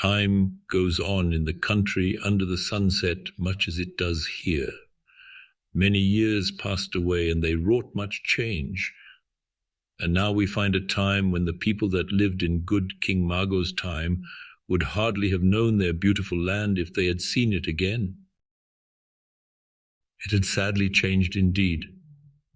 Time goes on in the country under the sunset much as it does here. Many years passed away, and they wrought much change. And now we find a time when the people that lived in good King Mago's time would hardly have known their beautiful land if they had seen it again. It had sadly changed indeed.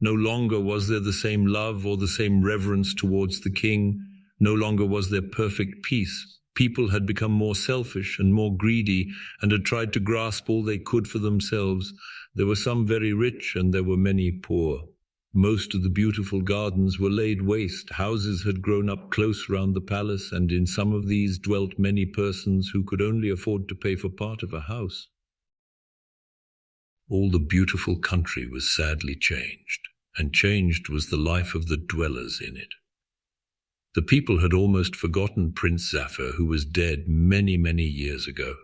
No longer was there the same love or the same reverence towards the king. No longer was there perfect peace. People had become more selfish and more greedy, and had tried to grasp all they could for themselves. There were some very rich, and there were many poor. Most of the beautiful gardens were laid waste. Houses had grown up close round the palace, and in some of these dwelt many persons who could only afford to pay for part of a house. All the beautiful country was sadly changed, and changed was the life of the dwellers in it. The people had almost forgotten Prince Zafir, who was dead many, many years ago,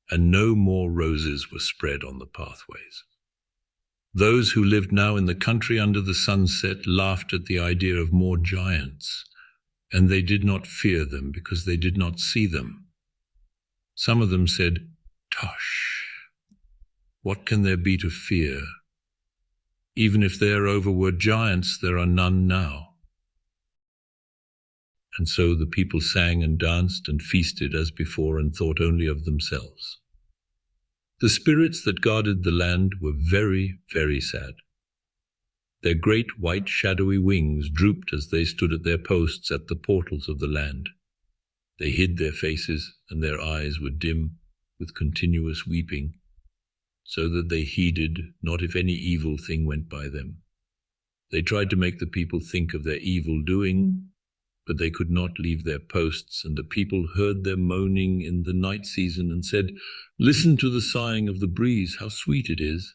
and no more roses were spread on the pathways. Those who lived now in the country under the sunset laughed at the idea of more giants, and they did not fear them because they did not see them. Some of them said, "Tush, what can there be to fear? Even if there ever were giants, there are none now." And so the people sang and danced and feasted as before, and thought only of themselves. The spirits that guarded the land were very, very sad. Their great white shadowy wings drooped as they stood at their posts at the portals of the land. They hid their faces, and their eyes were dim with continuous weeping, so that they heeded not if any evil thing went by them. They tried to make the people think of their evil doing, but they could not leave their posts, and the people heard their moaning in the night season and said, "Listen to the sighing of the breeze, how sweet it is."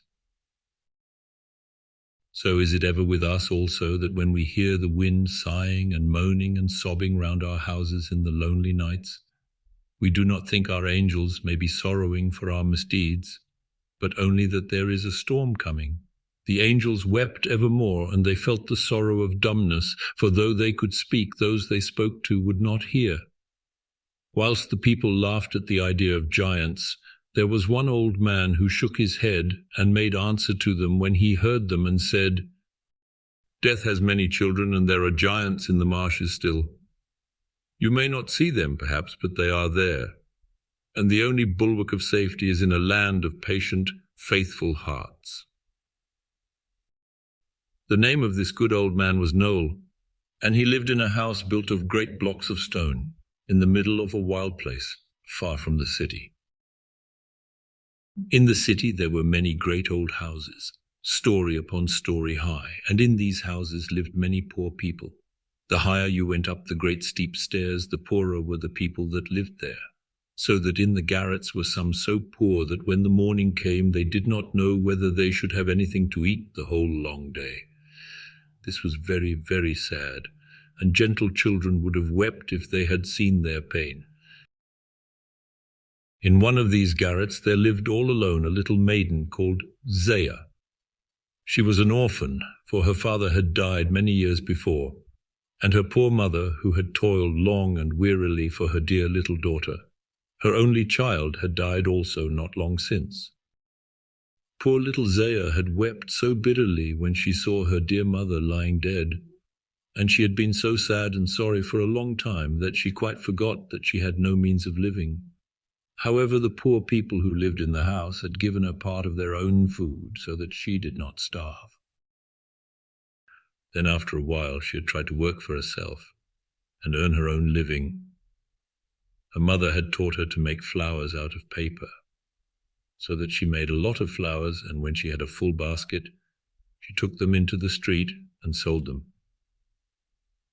So is it ever with us also, that when we hear the wind sighing and moaning and sobbing round our houses in the lonely nights, we do not think our angels may be sorrowing for our misdeeds, but only that there is a storm coming. The angels wept evermore, and they felt the sorrow of dumbness, for though they could speak, those they spoke to would not hear. Whilst the people laughed at the idea of giants, there was one old man who shook his head and made answer to them when he heard them, and said, "Death has many children, and there are giants in the marshes still. You may not see them, perhaps, but they are there. And the only bulwark of safety is in a land of patient, faithful hearts." The name of this good old man was Noel, and he lived in a house built of great blocks of stone, in the middle of a wild place, far from the city. In the city there were many great old houses, story upon story high, and in these houses lived many poor people. The higher you went up the great steep stairs, the poorer were the people that lived there, so that in the garrets were some so poor that when the morning came they did not know whether they should have anything to eat the whole long day. This was very, very sad, and gentle children would have wept if they had seen their pain. In one of these garrets there lived all alone a little maiden called Zaya. She was an orphan, for her father had died many years before, and her poor mother, who had toiled long and wearily for her dear little daughter, her only child, had died also not long since. Poor little Zaya had wept so bitterly when she saw her dear mother lying dead, and she had been so sad and sorry for a long time that she quite forgot that she had no means of living. However, the poor people who lived in the house had given her part of their own food so that she did not starve. Then after a while she had tried to work for herself and earn her own living. Her mother had taught her to make flowers out of paper, so that she made a lot of flowers, and when she had a full basket, she took them into the street and sold them.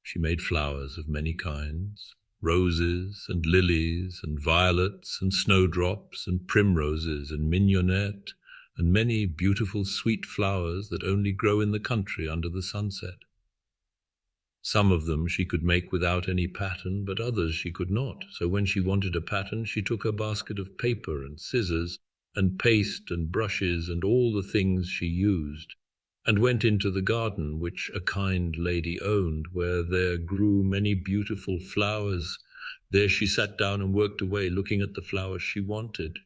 She made flowers of many kinds, roses and lilies and violets and snowdrops and primroses and mignonette and many beautiful sweet flowers that only grow in the country under the sunset. Some of them she could make without any pattern, but others she could not. So when she wanted a pattern, she took her basket of paper and scissors and paste and brushes and all the things she used, and went into the garden which a kind lady owned, where there grew many beautiful flowers, There she sat down and worked away, looking at the flowers she wanted.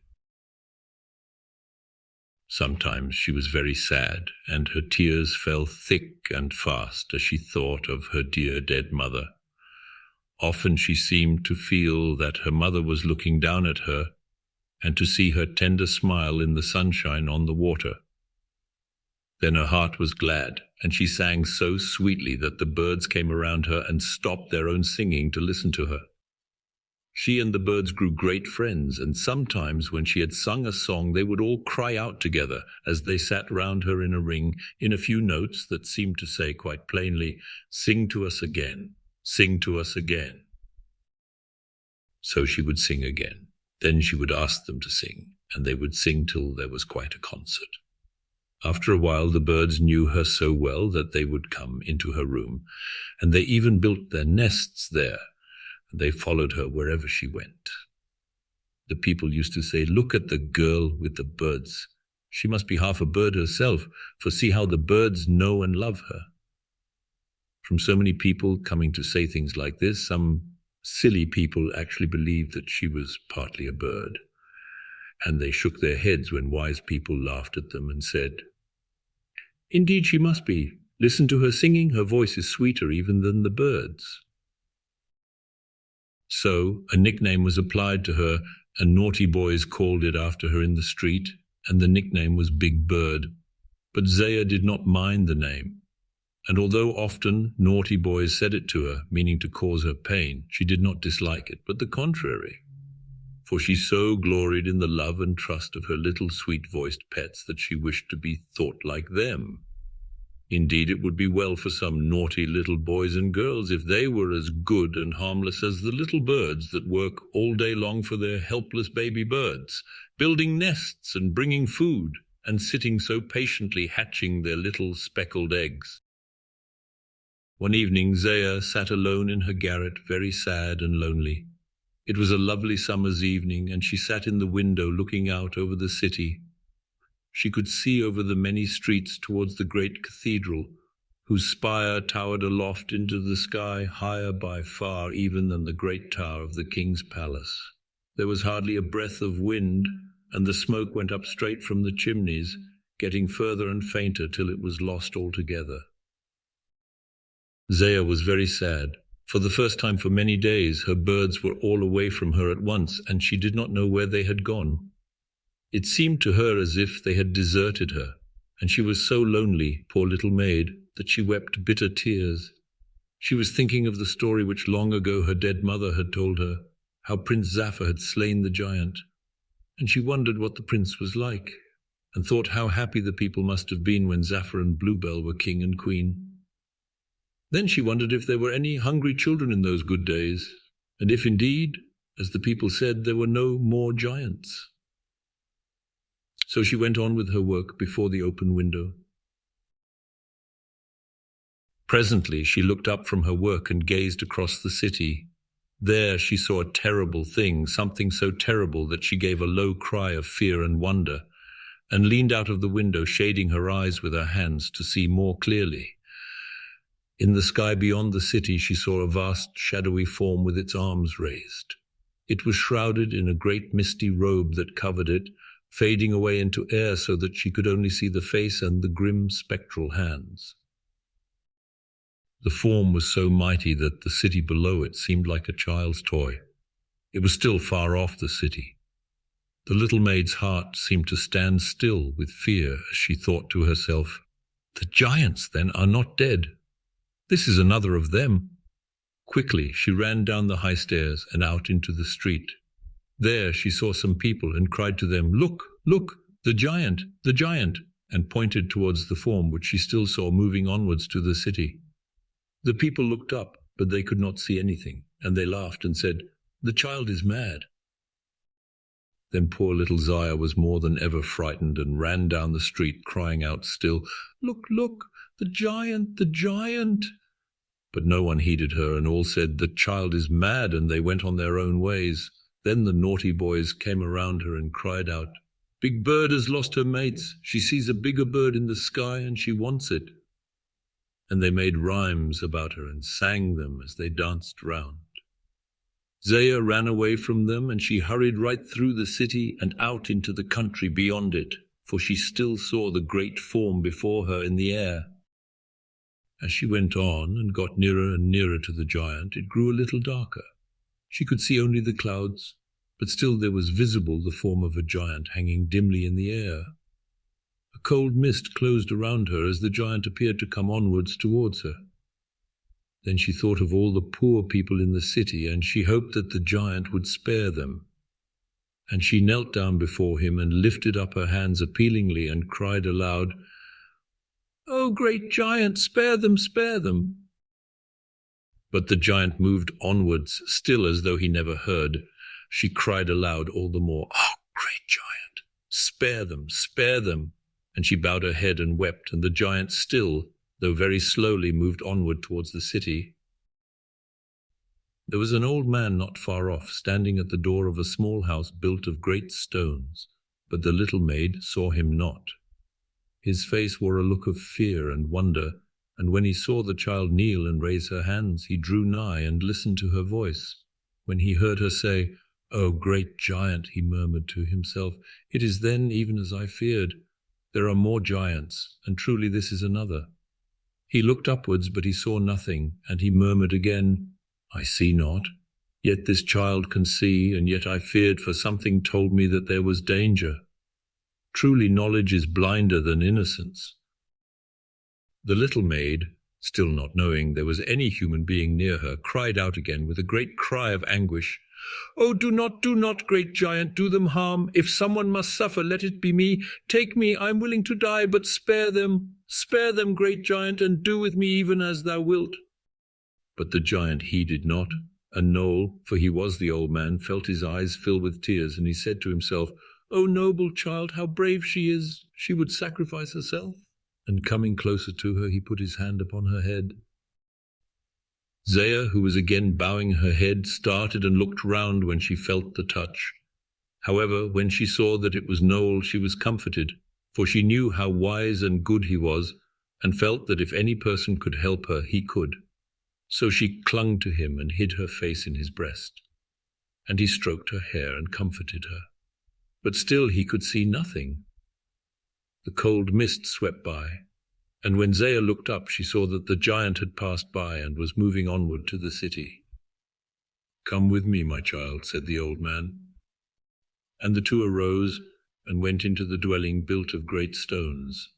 Sometimes she was very sad, and her tears fell thick and fast as she thought of her dear dead mother. Often she seemed to feel that her mother was looking down at her, and to see her tender smile in the sunshine on the water. Then her heart was glad, and she sang so sweetly that the birds came around her and stopped their own singing to listen to her. She and the birds grew great friends, and sometimes when she had sung a song, they would all cry out together as they sat round her in a ring, in a few notes that seemed to say quite plainly, "Sing to us again, sing to us again." So she would sing again. Then she would ask them to sing, and they would sing till there was quite a concert. After a while, the birds knew her so well that they would come into her room, and they even built their nests there. They followed her wherever she went. The people used to say, "Look at the girl with the birds. She must be half a bird herself, for see how the birds know and love her." From so many people coming to say things like this, some silly people actually believed that she was partly a bird. And they shook their heads when wise people laughed at them and said, "Indeed she must be. Listen to her singing, her voice is sweeter even than the birds." So a nickname was applied to her, and naughty boys called it after her in the street, and the nickname was Big Bird. But Zaya did not mind the name, and although often naughty boys said it to her, meaning to cause her pain, she did not dislike it, but the contrary. For she so gloried in the love and trust of her little sweet-voiced pets that she wished to be thought like them. Indeed, it would be well for some naughty little boys and girls if they were as good and harmless as the little birds that work all day long for their helpless baby birds, building nests and bringing food, and sitting so patiently hatching their little speckled eggs. One evening, Zaya sat alone in her garret, very sad and lonely. It was a lovely summer's evening, and she sat in the window looking out over the city. She could see over the many streets towards the great cathedral, whose spire towered aloft into the sky, higher by far even than the great tower of the king's palace. There was hardly a breath of wind, and the smoke went up straight from the chimneys, getting further and fainter till it was lost altogether. Zaya was very sad. For the first time for many days, her birds were all away from her at once, and she did not know where they had gone. It seemed to her as if they had deserted her, and she was so lonely, poor little maid, that she wept bitter tears. She was thinking of the story which long ago her dead mother had told her, how Prince Zafar had slain the giant, and she wondered what the prince was like, and thought how happy the people must have been when Zafar and Bluebell were king and queen. Then she wondered if there were any hungry children in those good days, and if indeed, as the people said, there were no more giants. So she went on with her work before the open window. Presently she looked up from her work and gazed across the city. There she saw a terrible thing, something so terrible that she gave a low cry of fear and wonder, and leaned out of the window, shading her eyes with her hands to see more clearly. In the sky beyond the city she saw a vast shadowy form with its arms raised. It was shrouded in a great misty robe that covered it, fading away into air so that she could only see the face and the grim spectral hands. The form was so mighty that the city below it seemed like a child's toy. It was still far off the city. The little maid's heart seemed to stand still with fear as she thought to herself, "The giants, then, are not dead. This is another of them." Quickly she ran down the high stairs and out into the street. There she saw some people and cried to them, "Look, look, the giant, and pointed towards the form which she still saw moving onwards to the city. The people looked up, but they could not see anything, and they laughed and said, "The child is mad." Then poor little Zaya was more than ever frightened and ran down the street crying out still, "Look, look, the giant, the giant!" But no one heeded her, and all said, "The child is mad," and they went on their own ways. Then the naughty boys came around her and cried out, "Big Bird has lost her mates. She sees a bigger bird in the sky and she wants it." And they made rhymes about her and sang them as they danced round. Zaya ran away from them, and she hurried right through the city and out into the country beyond it, for she still saw the great form before her in the air. As she went on and got nearer and nearer to the giant, it grew a little darker. She could see only the clouds, but still there was visible the form of a giant hanging dimly in the air. A cold mist closed around her as the giant appeared to come onwards towards her. Then she thought of all the poor people in the city, and she hoped that the giant would spare them. And she knelt down before him and lifted up her hands appealingly and cried aloud, "Oh, great giant, spare them, spare them!" But the giant moved onwards, still as though he never heard. She cried aloud all the more, "Oh, great giant, spare them, spare them!" And she bowed her head and wept, and the giant still, though very slowly, moved onward towards the city. There was an old man not far off, standing at the door of a small house built of great stones, but the little maid saw him not. His face wore a look of fear and wonder, and when he saw the child kneel and raise her hands, he drew nigh and listened to her voice. When he heard her say, "Oh, great giant," he murmured to himself, "it is then even as I feared. There are more giants, and truly this is another." He looked upwards, but he saw nothing, and he murmured again, "I see not. Yet this child can see, and yet I feared, for something told me that there was danger. Truly knowledge is blinder than innocence." The little maid, still not knowing there was any human being near her, cried out again with a great cry of anguish, "Oh, do not, great giant, do them harm. If someone must suffer, let it be me. Take me, I am willing to die, but spare them, great giant, and do with me even as thou wilt." But the giant heeded not, and Noel, for he was the old man, felt his eyes fill with tears, and he said to himself, "Oh, noble child, how brave she is! She would sacrifice herself." And coming closer to her, he put his hand upon her head. Zaya, who was again bowing her head, started and looked round when she felt the touch. However, when she saw that it was Noel, she was comforted, for she knew how wise and good he was, and felt that if any person could help her, he could. So she clung to him and hid her face in his breast. And he stroked her hair and comforted her. But still he could see nothing. The cold mist swept by, and when Zaya looked up, she saw that the giant had passed by and was moving onward to the city. "Come with me, my child," said the old man. And the two arose and went into the dwelling built of great stones.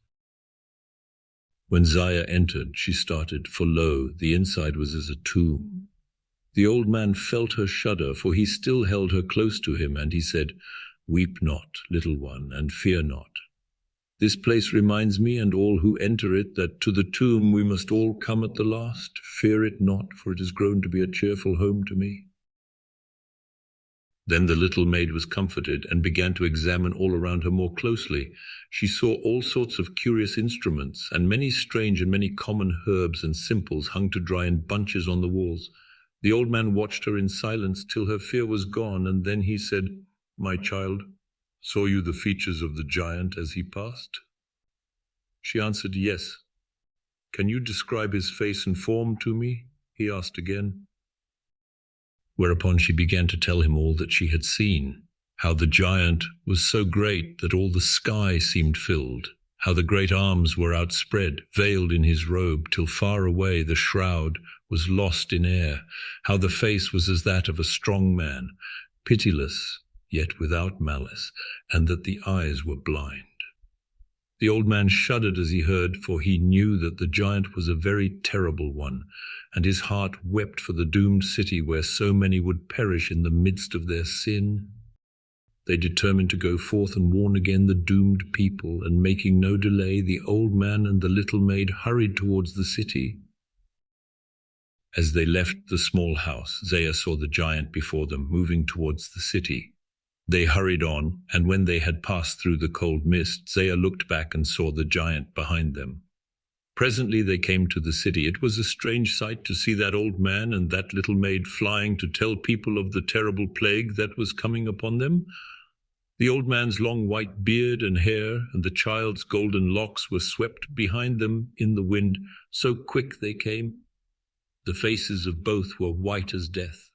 When Zaya entered, she started, for lo, the inside was as a tomb. The old man felt her shudder, for he still held her close to him, and he said, "Weep not, little one, and fear not. This place reminds me and all who enter it that to the tomb we must all come at the last. Fear it not, for it has grown to be a cheerful home to me." Then the little maid was comforted and began to examine all around her more closely. She saw all sorts of curious instruments, and many strange and many common herbs and simples hung to dry in bunches on the walls. The old man watched her in silence till her fear was gone, and then he said, "My child, saw you the features of the giant as he passed?" She answered, "Yes." "Can you describe his face and form to me?" he asked again. Whereupon she began to tell him all that she had seen, how the giant was so great that all the sky seemed filled, how the great arms were outspread, veiled in his robe, till far away the shroud was lost in air, how the face was as that of a strong man, pitiless, yet without malice, and that the eyes were blind. The old man shuddered as he heard, for he knew that the giant was a very terrible one, and his heart wept for the doomed city where so many would perish in the midst of their sin. They determined to go forth and warn again the doomed people, and making no delay, the old man and the little maid hurried towards the city. As they left the small house, Zaya saw the giant before them, moving towards the city. They hurried on, and when they had passed through the cold mist, Zaya looked back and saw the giant behind them. Presently they came to the city. It was a strange sight to see that old man and that little maid flying to tell people of the terrible plague that was coming upon them. The old man's long white beard and hair and the child's golden locks were swept behind them in the wind, so quick they came. The faces of both were white as death.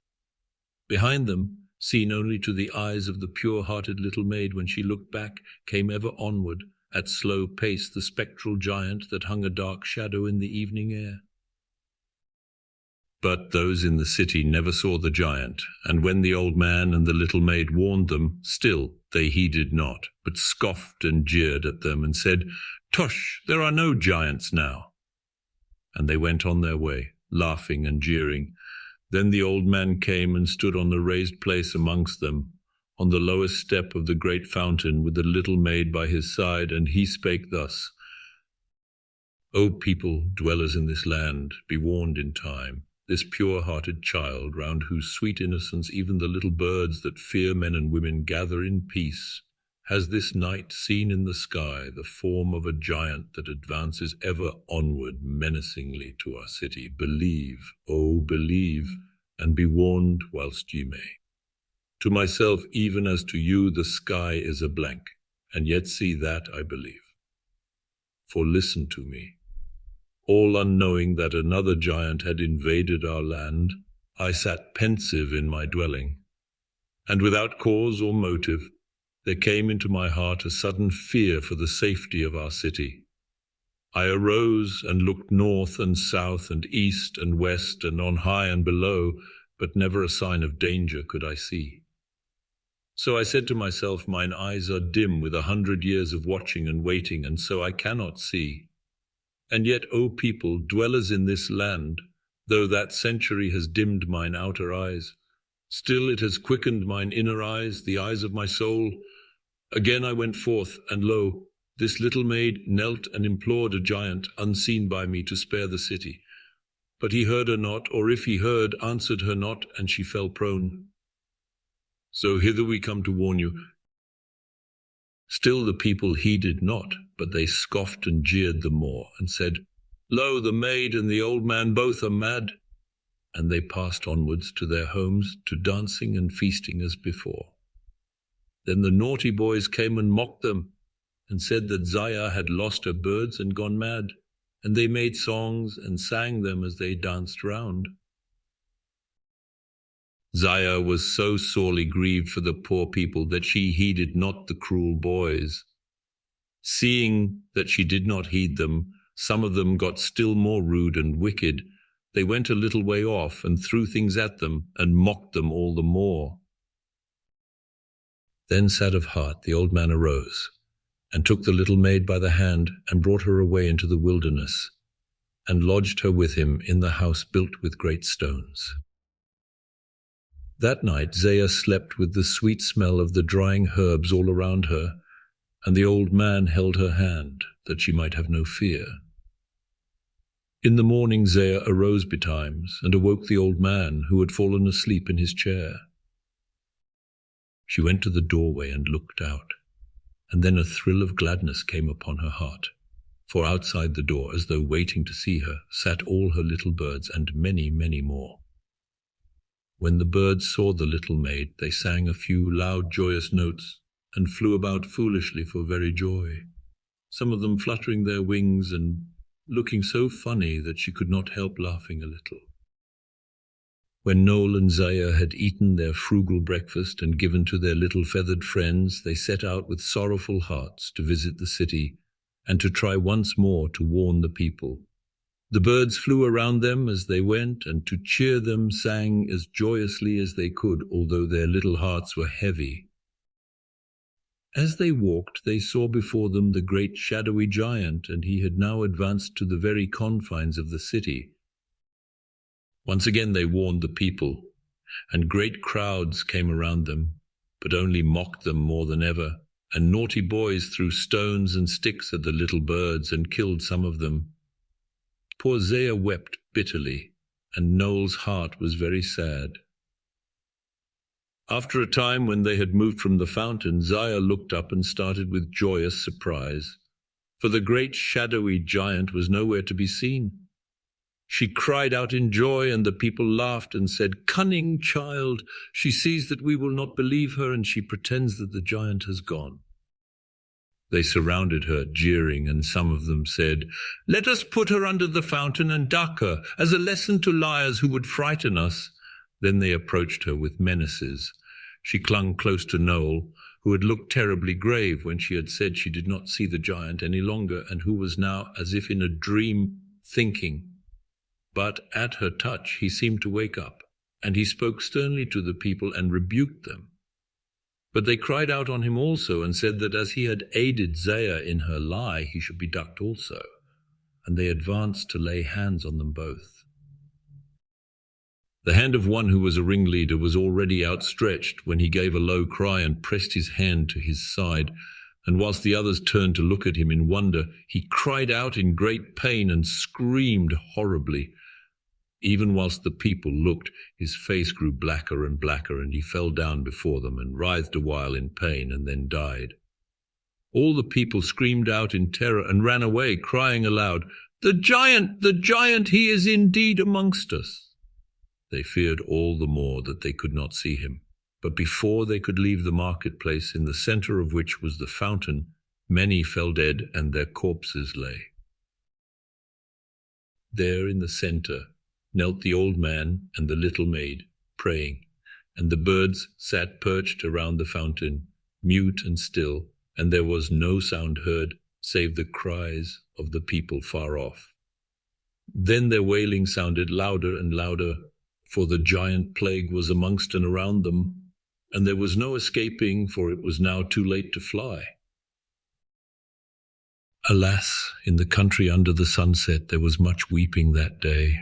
Behind them, seen only to the eyes of the pure-hearted little maid when she looked back, came ever onward, at slow pace, the spectral giant that hung a dark shadow in the evening air. But those in the city never saw the giant, and when the old man and the little maid warned them, still they heeded not, but scoffed and jeered at them and said, "Tush, there are no giants now." And they went on their way, laughing and jeering. Then the old man came and stood on the raised place amongst them, on the lowest step of the great fountain, with the little maid by his side, and he spake thus: "O people, dwellers in this land, be warned in time. This pure-hearted child, round whose sweet innocence even the little birds that fear men and women gather in peace, has this night seen in the sky the form of a giant that advances ever onward menacingly to our city. Believe, oh believe, and be warned whilst ye may. To myself, even as to you, the sky is a blank, and yet see that I believe. For listen to me. All unknowing that another giant had invaded our land, I sat pensive in my dwelling, and without cause or motive, there came into my heart a sudden fear for the safety of our city. I arose and looked north and south and east and west and on high and below, but never a sign of danger could I see. So I said to myself, mine eyes are dim with 100 years of watching and waiting, and so I cannot see. And yet, O people, dwellers in this land, though that century has dimmed mine outer eyes, still it has quickened mine inner eyes, the eyes of my soul. Again I went forth, and lo, this little maid knelt and implored a giant, unseen by me, to spare the city. But he heard her not, or if he heard, answered her not, and she fell prone. So hither we come to warn you." Still the people heeded not, but they scoffed and jeered the more, and said, "Lo, the maid and the old man both are mad." And they passed onwards to their homes, to dancing and feasting as before. Then the naughty boys came and mocked them, and said that Zaya had lost her birds and gone mad, and they made songs and sang them as they danced round. Zaya was so sorely grieved for the poor people that she heeded not the cruel boys. Seeing that she did not heed them, some of them got still more rude and wicked. They went a little way off and threw things at them and mocked them all the more. Then, sad of heart, the old man arose and took the little maid by the hand and brought her away into the wilderness and lodged her with him in the house built with great stones. That night Zaya slept with the sweet smell of the drying herbs all around her, and the old man held her hand, that she might have no fear. In the morning Zaya arose betimes, and awoke the old man, who had fallen asleep in his chair. She went to the doorway and looked out, and then a thrill of gladness came upon her heart, for outside the door, as though waiting to see her, sat all her little birds, and many, many more. When the birds saw the little maid, they sang a few loud, joyous notes, and flew about foolishly for very joy, some of them fluttering their wings and looking so funny that she could not help laughing a little. When Noel and Zaya had eaten their frugal breakfast and given to their little feathered friends, they set out with sorrowful hearts to visit the city and to try once more to warn the people. The birds flew around them as they went, and to cheer them sang as joyously as they could, although their little hearts were heavy. As they walked, they saw before them the great shadowy giant, and he had now advanced to the very confines of the city. Once again they warned the people, and great crowds came around them, but only mocked them more than ever, and naughty boys threw stones and sticks at the little birds and killed some of them. Poor Zaya wept bitterly, and Noel's heart was very sad. After a time, when they had moved from the fountain, Zaya looked up and started with joyous surprise, for the great shadowy giant was nowhere to be seen. She cried out in joy, and the people laughed and said, "Cunning child! She sees that we will not believe her, and she pretends that the giant has gone." They surrounded her, jeering, and some of them said, "Let us put her under the fountain and duck her, as a lesson to liars who would frighten us." Then they approached her with menaces. She clung close to Noel, who had looked terribly grave when she had said she did not see the giant any longer, and who was now, as if in a dream, thinking. But at her touch he seemed to wake up, and he spoke sternly to the people and rebuked them. But they cried out on him also, and said that as he had aided Zaya in her lie, he should be ducked also. And they advanced to lay hands on them both. The hand of one who was a ringleader was already outstretched when he gave a low cry and pressed his hand to his side, and whilst the others turned to look at him in wonder, he cried out in great pain and screamed horribly. Even whilst the people looked, his face grew blacker and blacker, and he fell down before them and writhed a while in pain and then died. All the people screamed out in terror and ran away, crying aloud, "The giant! The giant! He is indeed amongst us!" They feared all the more that they could not see him. But before they could leave the marketplace, in the centre of which was the fountain, many fell dead and their corpses lay. There in the centre knelt the old man and the little maid, praying, and the birds sat perched around the fountain, mute and still, and there was no sound heard save the cries of the people far off. Then their wailing sounded louder and louder, for the giant plague was amongst and around them, and there was no escaping, for it was now too late to fly. Alas, in the country under the sunset there was much weeping that day,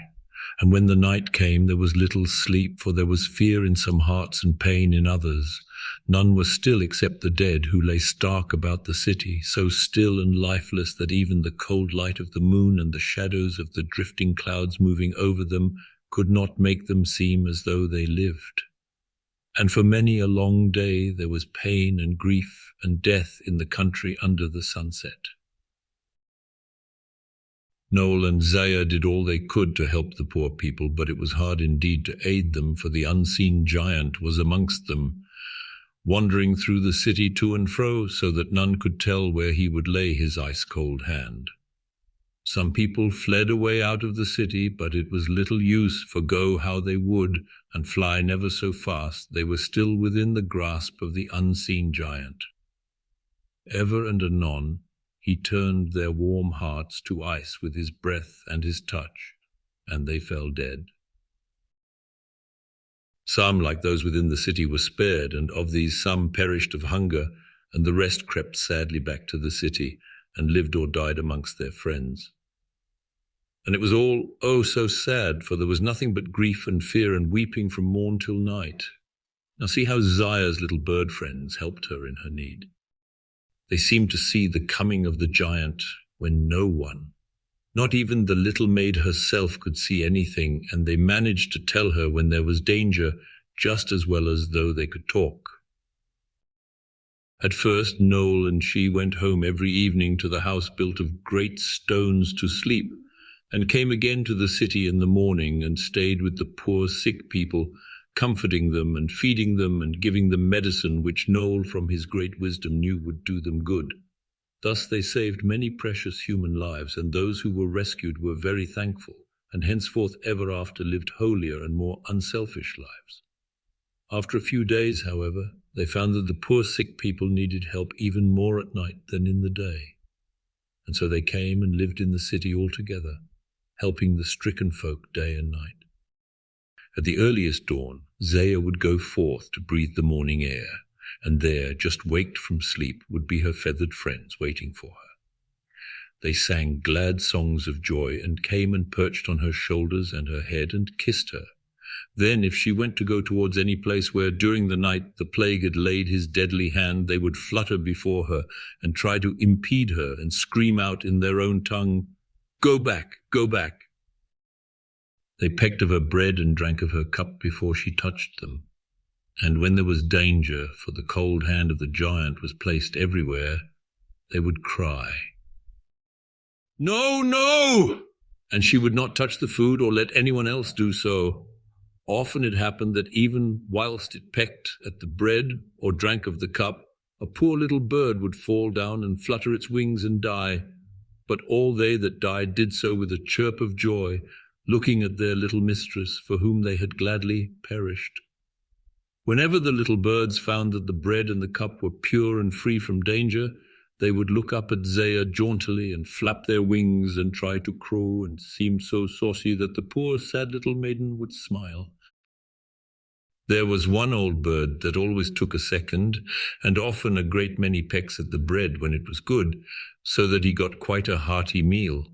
and when the night came there was little sleep, for there was fear in some hearts and pain in others. None was still except the dead, who lay stark about the city, so still and lifeless that even the cold light of the moon and the shadows of the drifting clouds moving over them could not make them seem as though they lived. And for many a long day there was pain and grief and death in the country under the sunset. Noel and Zaya did all they could to help the poor people, but it was hard indeed to aid them, for the unseen giant was amongst them, wandering through the city to and fro, so that none could tell where he would lay his ice-cold hand. Some people fled away out of the city, but it was little use, for go how they would, and fly never so fast, they were still within the grasp of the unseen giant. Ever and anon he turned their warm hearts to ice with his breath and his touch, and they fell dead. Some, like those within the city, were spared, and of these some perished of hunger, and the rest crept sadly back to the city, and lived or died amongst their friends. And it was all, oh, so sad, for there was nothing but grief and fear and weeping from morn till night. Now see how Zaya's little bird friends helped her in her need. They seemed to see the coming of the giant when no one, not even the little maid herself, could see anything, and they managed to tell her when there was danger just as well as though they could talk. At first Noel and she went home every evening to the house built of great stones to sleep, and came again to the city in the morning and stayed with the poor sick people, comforting them and feeding them and giving them medicine which Noel from his great wisdom knew would do them good. Thus they saved many precious human lives, and those who were rescued were very thankful, and henceforth ever after lived holier and more unselfish lives. After a few days, however, they found that the poor sick people needed help even more at night than in the day. And so they came and lived in the city altogether, helping the stricken folk day and night. At the earliest dawn, Zaya would go forth to breathe the morning air, and there, just waked from sleep, would be her feathered friends waiting for her. They sang glad songs of joy, and came and perched on her shoulders and her head and kissed her. Then, if she went to go towards any place where during the night the plague had laid his deadly hand, they would flutter before her and try to impede her and scream out in their own tongue, "Go back, go back." They pecked of her bread and drank of her cup before she touched them. And when there was danger, for the cold hand of the giant was placed everywhere, they would cry, "No, no!" And she would not touch the food or let anyone else do so. Often it happened that even whilst it pecked at the bread or drank of the cup, a poor little bird would fall down and flutter its wings and die. But all they that died did so with a chirp of joy, looking at their little mistress for whom they had gladly perished. Whenever the little birds found that the bread and the cup were pure and free from danger, they would look up at Zaya jauntily and flap their wings and try to crow and seem so saucy that the poor sad little maiden would smile. There was one old bird that always took a second, and often a great many pecks at the bread when it was good, so that he got quite a hearty meal.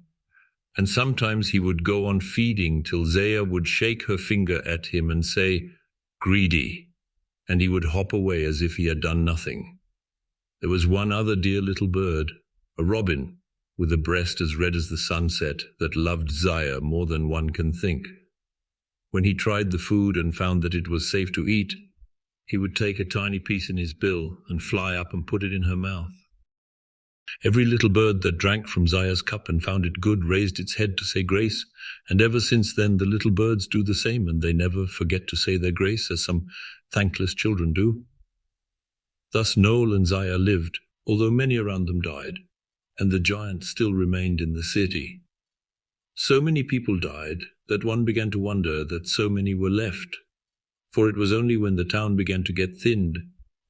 And sometimes he would go on feeding till Zaya would shake her finger at him and say, "Greedy," and he would hop away as if he had done nothing. There was one other dear little bird, a robin, with a breast as red as the sunset, that loved Zaya more than one can think. When he tried the food and found that it was safe to eat, he would take a tiny piece in his bill and fly up and put it in her mouth. Every little bird that drank from Zaya's cup and found it good raised its head to say grace, and ever since then the little birds do the same, and they never forget to say their grace as some thankless children do. Thus Noel and Zaya lived, although many around them died, and the giant still remained in the city. So many people died that one began to wonder that so many were left, for it was only when the town began to get thinned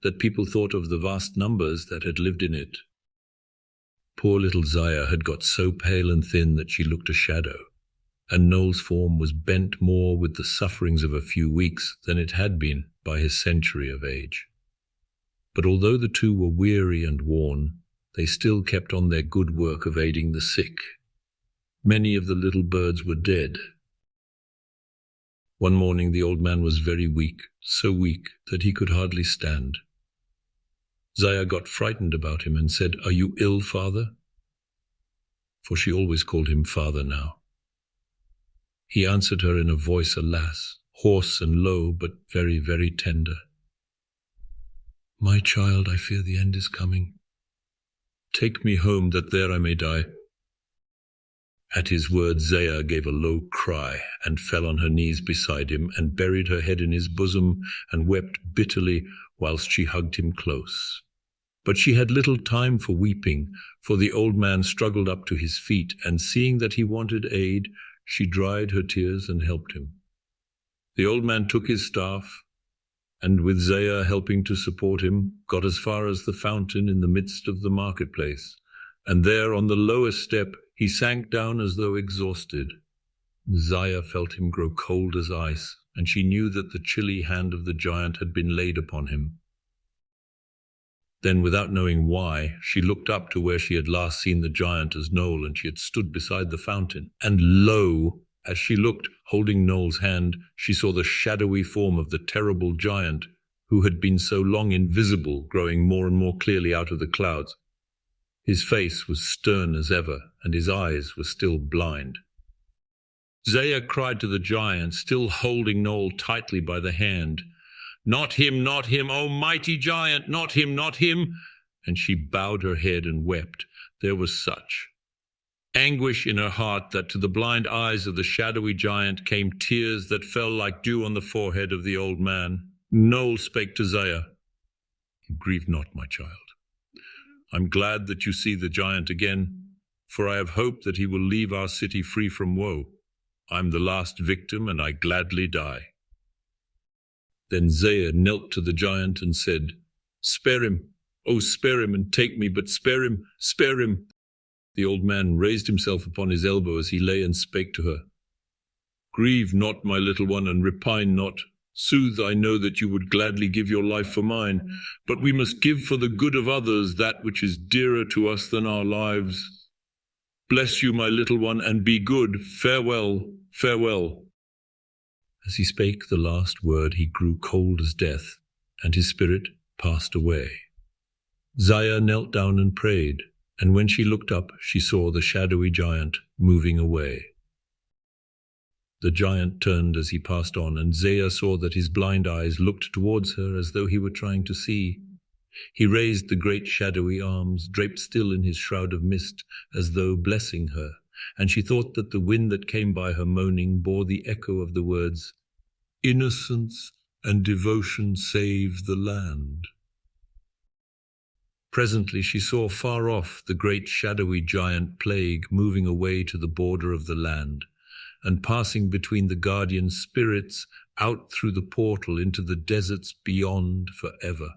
that people thought of the vast numbers that had lived in it. Poor little Zaya had got so pale and thin that she looked a shadow, and Noel's form was bent more with the sufferings of a few weeks than it had been by his century of age. But although the two were weary and worn, they still kept on their good work of aiding the sick. Many of the little birds were dead. One morning the old man was very weak, so weak that he could hardly stand. Zaya got frightened about him and said, "Are you ill, father?" For she always called him father now. He answered her in a voice, alas, hoarse and low, but very, very tender. "My child, I fear the end is coming. Take me home, that there I may die." At his words, Zaya gave a low cry and fell on her knees beside him and buried her head in his bosom and wept bitterly whilst she hugged him close. But she had little time for weeping, for the old man struggled up to his feet, and seeing that he wanted aid, she dried her tears and helped him. The old man took his staff, and with Zaya helping to support him, got as far as the fountain in the midst of the marketplace, and there on the lowest step he sank down as though exhausted. Zaya felt him grow cold as ice, and she knew that the chilly hand of the giant had been laid upon him. Then, without knowing why, she looked up to where she had last seen the giant as Noel, and she had stood beside the fountain. And lo! As she looked, holding Noel's hand, she saw the shadowy form of the terrible giant, who had been so long invisible, growing more and more clearly out of the clouds. His face was stern as ever, and his eyes were still blind. Zaya cried to the giant, still holding Noel tightly by the hand, not him, O mighty giant, not him, not him!" And she bowed her head and wept. There was such anguish in her heart that to the blind eyes of the shadowy giant came tears that fell like dew on the forehead of the old man. Noel spake to Zaya, "Grieve not, my child. I'm glad that you see the giant again, for I have hope that he will leave our city free from woe. I'm the last victim, and I gladly die." Then Zaya knelt to the giant and said, "Spare him, oh spare him, and take me, but spare him, spare him." The old man raised himself upon his elbow as he lay and spake to her, "Grieve not, my little one, and repine not. Sooth, I know that you would gladly give your life for mine, but we must give for the good of others that which is dearer to us than our lives. Bless you, my little one, and be good. Farewell, farewell." As he spake the last word, he grew cold as death, and his spirit passed away. Zaya knelt down and prayed, and when she looked up, she saw the shadowy giant moving away. The giant turned as he passed on, and Zaya saw that his blind eyes looked towards her as though he were trying to see. He raised the great shadowy arms, draped still in his shroud of mist, as though blessing her, and she thought that the wind that came by her moaning bore the echo of the words, "Innocence and devotion save the land." Presently she saw far off the great shadowy giant Plague moving away to the border of the land, and passing between the guardian spirits out through the portal into the deserts beyond forever.